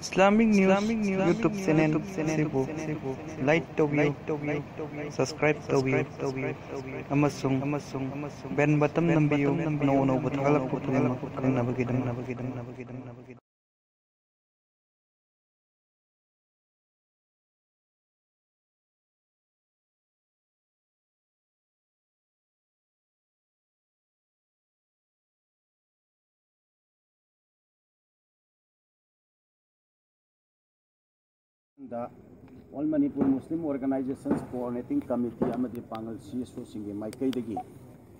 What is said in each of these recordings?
Islamic News YouTube channel Sibu like tobiyo subscribe tobiyo amasung bell button nambiyo no buthalak putulak kanabagidam The All Manipur Muslim Organizations Coordinating Committee amadi Pangal CSO singi Maikai dagi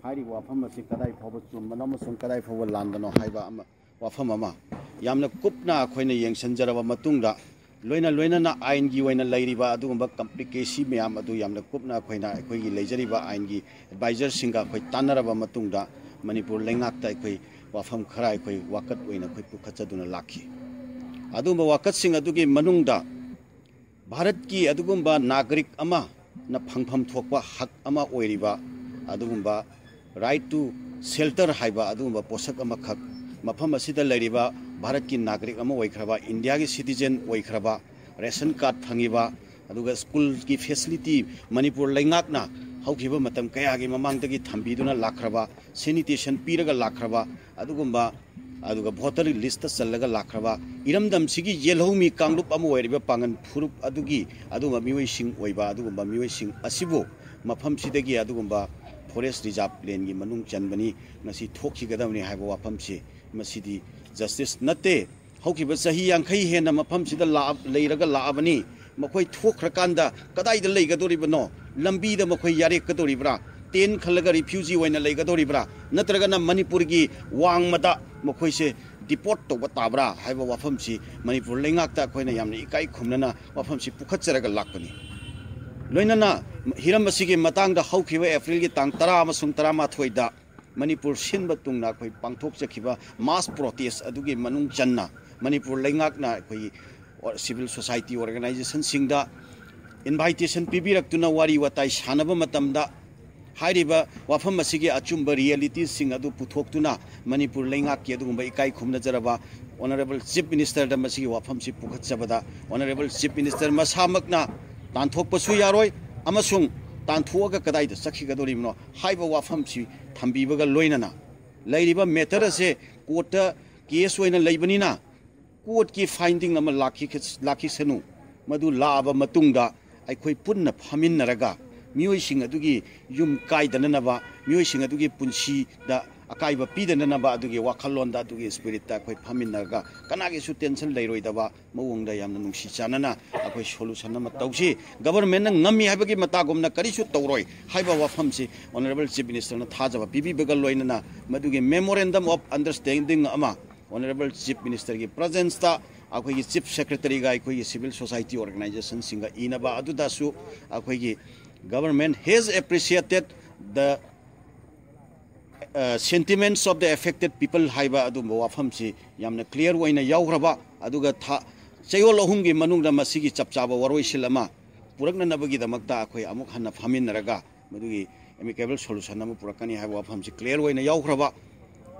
hari wafam asi kadai phawa chumma amasung kadai phawa landano haiba wafam ama yamna kupna khoina yengsanjaraba matungda loina na ain gi waina lairiba adugumba complication meyam adu yamna kupna khoina khoi gi leijariba ain gi advisor singa khoi tanaraba matungda Manipur lengakta khoi wafam khara khoi wakat waina khoi pukhachaduna lakhi adumba wakat sing adugi manungda Bharat की अदुगुम्बा नागरिक अमा न फंगफम थोकवा हक अमा ओइरिबा अदुगुम्बा right to shelter हाइबा अदुगुम्बा पोषक अमा खक मफम असिदा लैरिबा भारत की नागरिक अमा ओइखरबा इंडिया की सिटीजन ओइखरबा रेशन कार्ड फंगिबा अदुगा स्कूल की फैसिलिटी मणिपुर लैंगाकना हौखिबा मतम कयागी ममांगदगी थंबीदुना लाखरबा सैनिटेशन पीरगा लाखरबा अदुगुम्बा अदुगा भोटर लिस्ट चलगा लाखरबा इरमदम सिगी येलहोमी कांगलुप अमा ओइरिबा पांगन फुरुप अदुगी अदुगा मिवैसिंग ओइबा अदुगुम्बा मिवैसिंग असिबो मफम सिदगी अदुगुम्बा फॉरेस्ट रिजर्व प्लेन की मनुंग चनबनी ngasi thokhigadamni haiba wafam si masidi justice nate haukiba sahi yankhai hena mafam sida la leiraga la abani makhoi thokrakanda kadai da leigadoribano lambi da makhoi yare kadoribra ten khalaga refugee waina leigadoribra natraga na manipur gi wangmada makhoi se deport to batabra haiba wafam si manipur lengakta khoina yamni ikai khumnana wafam si pukhatcharaga lakpani loinana hiram asigi matangda haukiba april gi tang 10 amasung 13 da Manipur sinba tungna khoi pangthok chakhiba mass protest adugi manung channa Manipur lengakna khoi civil society organization singda invitation pibirak-tuna wari watai sanaba matamda hairiba wafam asigi achumba reality sing adu puthoktuna Manipur lengak ki adugumba ikai khumna jaraba honorable chief minister da masigi wafam si pukhatchabada honorable chief minister masamakna tanthokpasu yaroi amasung tanthua kadai da sakhi gadorimo haiba wafam si thambibaga loinana lairiba matter se court case oina leibanina court ki finding ama lakhi senu madu laaba matungda aikhoi punna phaminaraga mioi sing adugi yum kaidanaba mioi sing adugi punsi da akaiba pidanaba adugi wakhalonda adugi spirit ta khoi phaminaraga kanagi su tension leiroidaba mawongda yamna nungsi chanana akhoi solution ama tausi government na ngami habagi matagomna karisu tawroi haiba wafam si honorable chief minister na thajaba pibi begal loinana madugi memorandum of understanding ama honorable chief minister ki presence ta akhoi ki chief secretary ga akhoi civil society organization singa inaba aduda su akhoi ki government has appreciated the sentiments of the affected people haiba adu wafam si yamna clear oina yawraba aduga tha chayol ahumgi manungda masigi chapchaba waroi silama purakna nabagi damakta akhoi amuk hanna phaminaraga madugi amicable solution am purakani haiba wafam si clear oina yawraba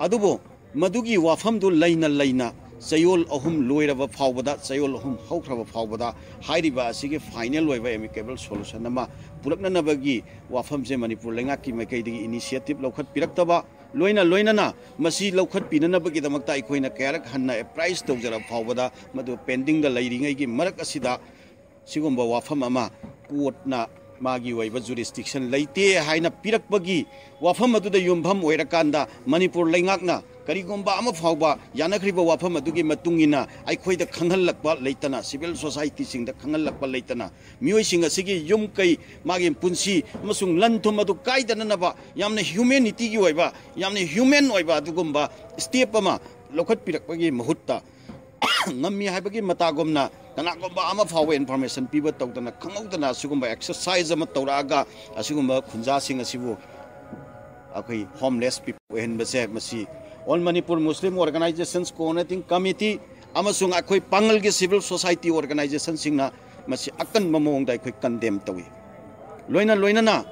adubo madugi wafam du laina chayol ahum loiraba phawbada chayol ahum haukraba phawbada hairiba asigi final oiba amicable solution ama purakna nabagi wafam se Manipur lengaki maikai digi initiative lokhat piraktaba loina na masi lokhat pinanabagi damakta ikoina kayak hanna price tawjara phawbada madu pending da lairingai gi marak asida sigomba wafam ama court na magi oiba jurisdiction leite haina pirakbagi wafam adu da yumpham oirakanda Manipur lengakna karigomba ama phawba yanakriba wafam adugi matungina aikhoi da khanghallakba leitana civil society sing da khanghallakba leitana mioi sing asigi yum kai magi punsi amasung lanthum adu kaidana naba yamna humanity gi oiba yamna human oiba adugomba step ama lokhat pirakbagi mahutta ngammi haibagi matagomna kanagomba ama phawba information piba tawdana khangawdana asugomba exercise ama tawraga asugomba khunja sing asibu akhoi homeless people henbase masi All Manipur Muslim Organizations Coordinating Committee amasung akhoi pangal gi civil society organization singna masi akan mamong da akhoi condemn tawi loina na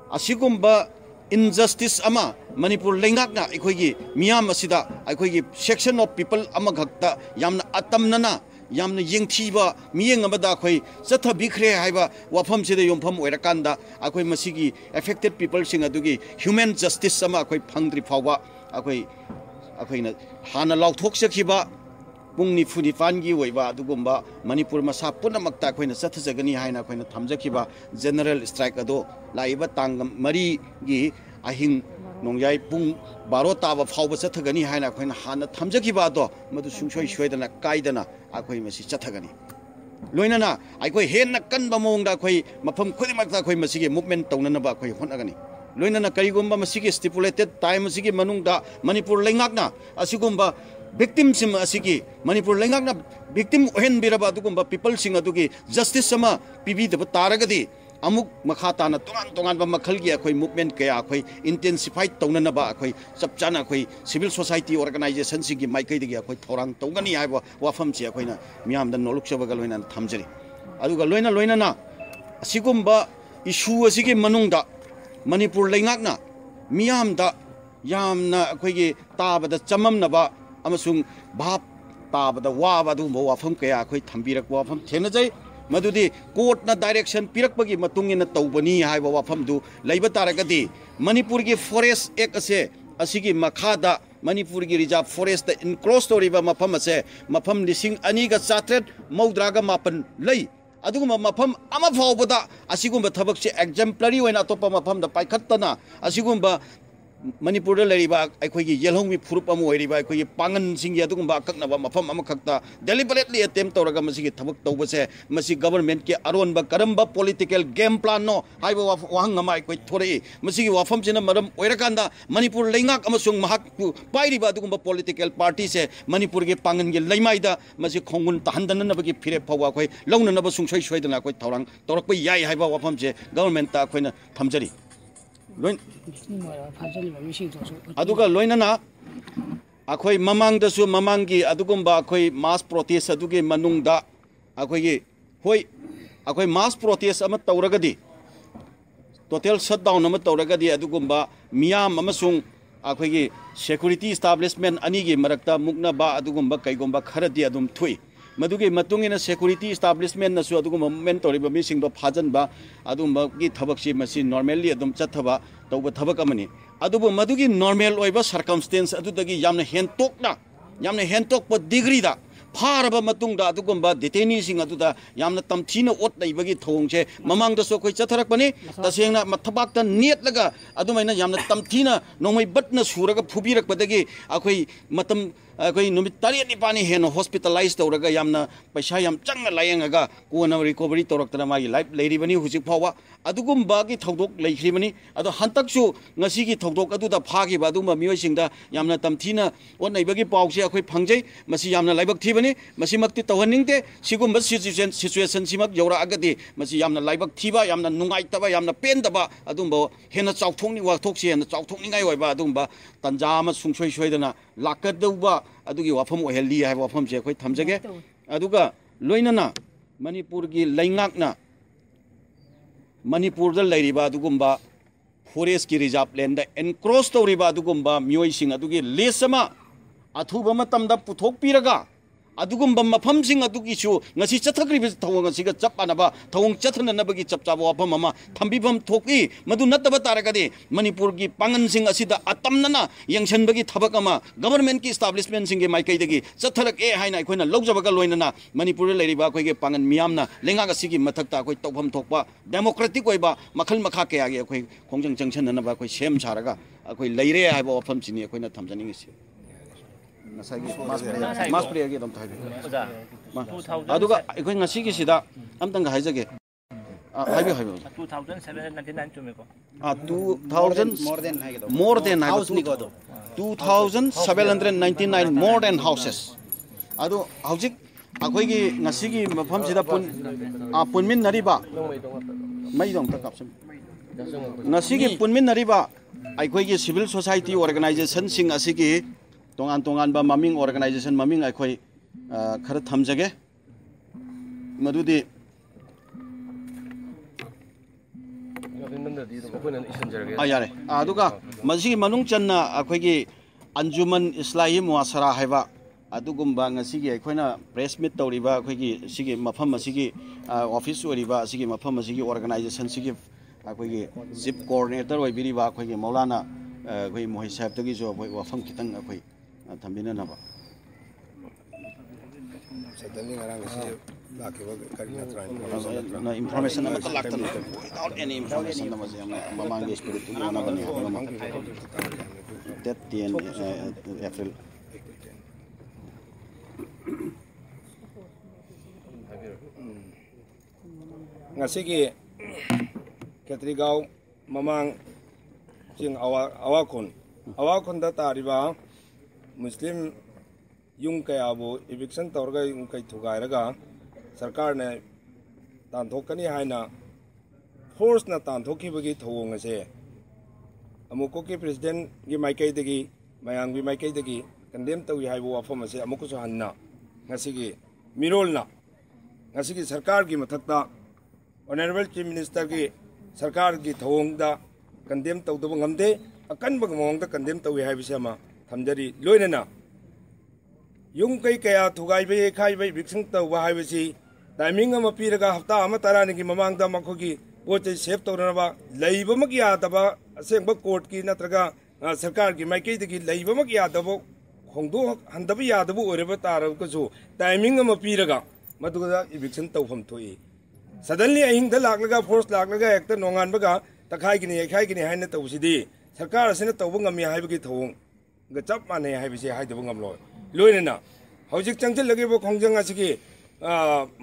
asigumba injustice ama Manipur lengakna aikoigi miyam asida aikoigi section of people ama gakta yamna atamnana yamna yengthiba miyeng amada khoi chatha bikre haiba wafam sida yompham oirakanda akoi masigi affected people sing adugi human justice ama akoi phangdri phawba akoina hana lauthok sakhiba pungni funi fangi oiba adugumba Manipur masa punamakta akoina chathajagani haina akoina thamjakhiba general strike ado laiba tangam mari gi ahing nongyai pung baro taba phawba chathagani haina akoina hana thamjakhiba ado madu sungsoi soidana kaidana akoi masi chathagani loinana akoi henna kanba mongda akoi mafam khudimakta akoi masigi movement taunanaba akoi honagani loinana karigumba masigi stipulated time masigi manungda Manipur lengakna asigumba victim sim asigi Manipur lengakna victim ohen biraba adugumba people sing adugi justice sama pibi de taragadi amuk makha na tongan ba makhal gi akhoi movement kaya akhoi intensify taunana ba akhoi chapchana akhoi civil society organization sigi maikai de akhoi thorang tongani haiba wafam chi akhoi na miam da noluk chaba gal loina thamjari aduga loina na asigumba issue asigi manungda Manipur lengakna miam da yamna akhoi gi tabada chamamnaba amasung bhap tabada waba du mo wafam kaya akhoi thambirak wafam thenajai madudi court na direction pirakpagi matungina tawbani haiba wafam du leiba taragadi Manipur gi forest act ase asigi makhada Manipur gi reserve forest da enclosed toriba mafam ase mafam lising ani ga chatret maudraga mapan lei aduguma mafam ama fawbada asigumba thabak se exemplary oina topa mafam da paikhattana asigumba Manipur leriba aikoigi yelhongmi furup amu oiriba aikoigi pangan singi adugumba akaknaba mafam amakakta deliberately attempt tawraga masigi thabak tawbase masi government ke aronba karamba political game plan no haiba wahang ama aikoi thorei masigi wafam sina maram oirakanda Manipur leingak amasung mahak pairiba adugumba political party se Manipur ge pangan ge leimaida masi khongun tahandanana bagi phire phawa koi launanaba sungsoi soidana koi thorang torakpa yai haiba wafam se government ta koina thamjari aduga loinana akhoi mamang da su mamangi adugumba akhoi mass protest aduge manungda akhoi gi hoi akhoi mass protest ama tawragadi total shutdown ama tawragadi adugumba miyam amasung akhoi gi security establishment ani gi marakta mukna ba adugumba kaigomba kharadi adum thui madugi matungina security establishment na su adugum movement toriba mi singdo phajan ba adumba gi thabak si masi normally adum chathaba tawba thabak amani adubu madugi normal oiba circumstance adudagi yamna hentok pa degree da फारबा मतुंगदा अदुगुंबा डिटेनी सिंग अदुदा यामना तमथीना ओट लैबगी थोंगसे ममांगदा सो कोइ चथरकपनि तसेंगना मथबाकता नेट लगा अदुमैना यामना तमथीना नोंमै बटना सुरगा फुबिरकबदगी अखोइ मतम अखोइ नुमित तारे निपानी हेन हॉस्पिटलाइज तौरगा यामना पैसा याम चंग लायंगगा कोना रिकवरी तौरक्तना मागी लाइफ लेरिबनी हुजिक फावा अदुगुंबागी थौदोक लेख्रिबनी अदो हंतकसु ngasiगी थौदोक अदुदा फागिबा अदुमा मियोइसिंगदा यामना तमथीना ओट लैबगी पाउसे अखोइ फंगजै मसी यामना लाइबक थीबनी मसीमक्ति तौहनिंगते सिगुंबा सिचुएशन सिमक यौरा अगदि मसी यामना लाइबक थीबा यामना नुंगाइतबा यामना पेंदबा अदुंबो हेना चाउथोंनि वाथोकसे हेना चाउथोंनिंगाय ओइबा अदुंबा तंजा अमा सुंसोय सोयदना लाकदौबा अदुगी वाफम ओहेलि हाय वाफम से अखोइ थमजगे अदुगा लोइनना मणिपुर की लैंगाकना मणिपुर दा लैरिबा अदुगुंबा फॉरेस्ट की रिजर्व लैंड एनक्रोच तौरिबा अदुगुंबा मियोइसिंग अदुगी लेसमा अथुबा मतमदा पुथोकपिरगा अदुगुंबा मफमसिंग अदुगिसु ngasi chathakribi thawang asiga chapanaba thawang chathananabagi chapchaba wafam ama thambibam thoki madu nataba taragadi manipur gi pangan sing asida atamnana yangsanbagi thabak ama government ki establishment sing ge maikai dagi chatharak e haina khoina logjabaga loinana manipur leiriba khoi ge pangan miyamna lenga asigi mathakta khoi tawfam thokpa democratic oiba makhal makha ke age khoi khongjang jangsananaba khoi sem saraga khoi leire haiba wafam chini khoina thamjaningisi मास प्लेयर के दम थाई अदुगा अखोइ ngasi gi sida amtang ga haijage हाइबे 2799 चुमेको 2000 more than house ni godo 2799 more than houses adu hauzik अखोइ gi ngasi gi mafam sida punmin nariba mai dong ta kapsam ngasi gi punmin nariba अखोइ gi civil society organization sing asigi तोंगान तोंगान बा ममिंग organisation ममिंग अखोइ खर थमजगे मदुदी यारे मसी मनुंग चन्ना अखोगी अंजुमन इस्लाही मुआसरा हैबा अदुगुम्बा ngasiगी अखोइना प्रेस मीट तौरिबा अखोगी सिगी मफम मसिगी ऑफिस ओरिबा सिगी मफम मसिगी ऑर्गेनाइजेशन सिगी अखोगी चीफ कोऑर्डिनेटर ओइबिरिबा अखोगी मौलाना अखोई मोहि साहब तगी जो अखोई वफम खितंग अखोई थंबिननबा सदनी ngaraang kasi lakiba karina train na information na matalaktan without any information na mas mamang spirit na bani that 10 April ngasigi Katrigao mamang jing awakon da tariba Muslim yung kaya bo eviction tawrga yung kay thugairaga sarkar ne tanthokani haina force na tanthokibagi thawong ase amuko ki president gi maikai dagi mayang bi maikai dagi condemn tawi haibo wafam ase amuko so hanna ngasigi mirolna ngasigi sarkar gi mathakta honorable chief minister gi sarkar gi thawong da condemn tawdaba ngamde akan bag mawang da condemn tawi haibisama thamjari loinana yung kay kaya thugay bay khai bay biksang taw bahay basi timing ama piraga hafta ama tarani ki mamang da makogi poche save tawna ba leiba magya daba asengba court ki natraga sarkar ki maikai dagi leiba magya daba khongdo handabi yadabu oreba tarab ko so timing ama piraga maduga eviction tawfam thoi suddenly ahing da laklaga force laklaga ekta nongan baga takhai kini haina tawsidi sarkar asina tawba ngami haibagi thong ga chap mane haibisi haidabu ngamlo लोइना हौजिक चंगचलगे बो खोंजंग आसिगी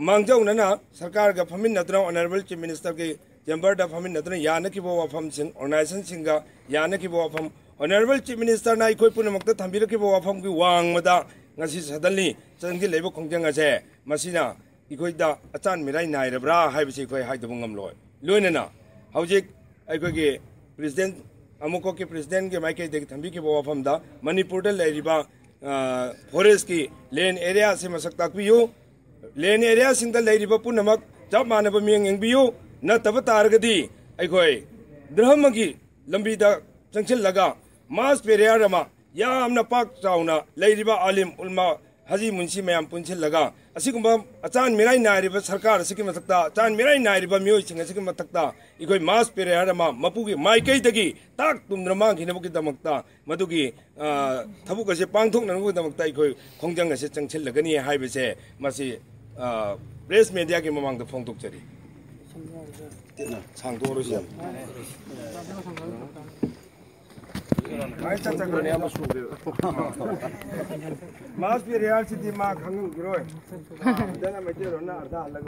मांगजौना सरकार गा फमिन नतना honourable chief minister के chamber दा फमिन नतना यानकी बो वफम सिंग organisation सिंगा यानकी बो वफम honourable chief minister ना इखोय पुनमक्ता थंबिरकी बो वफम की वांग मदा ngasi sadalni changgi lebo khongjang ase masina इखोय दा अचान मिराई नाइरब्रा हाइबसी इखोय हाइदबो ngamloi लोइना हौजिक इखोय के प्रेसिडेंट अमुको के प्रेसिडेंट के माइके दे थंबी के बो वफम दा मणिपुर दा लेरिबा फॉरेस्ट की लैंड एरिया से मसक ताकबियो लैंड एरिया सिंदा लेरिबा पुनमक जब मानब मियंग एंगबियो न तब तारगदी अखोय धर्मगी लंबी दा चंचल लगा मास पेरिया रमा यामना पाक चाउना लेरिबा आलिम उलमा हाजी मुंशी मयाम पुंछिल लगा असिगुंबा अचान मिराई नारिबा सरकार असिकी मथक्ता अचान मिराई नारिबा मियोय सिंग असिकी मथक्ता इखोय मास पेरिया रमा मपुगी माइकै दगी ताक तुमद्रमा घिनबुगी दमक्ता मदुगी थबुक असे पांगथोकनबुगी दमक्ता इखोय खोंजंग असे चंगछिल लगनी हाइबसे मसी प्रेस मीडिया की ममांग द फोंगथोकचरी सांगदोरसे मास पेरिया सिटी मा खंगम गिरोय दना मजेरो ना अर्धा अलग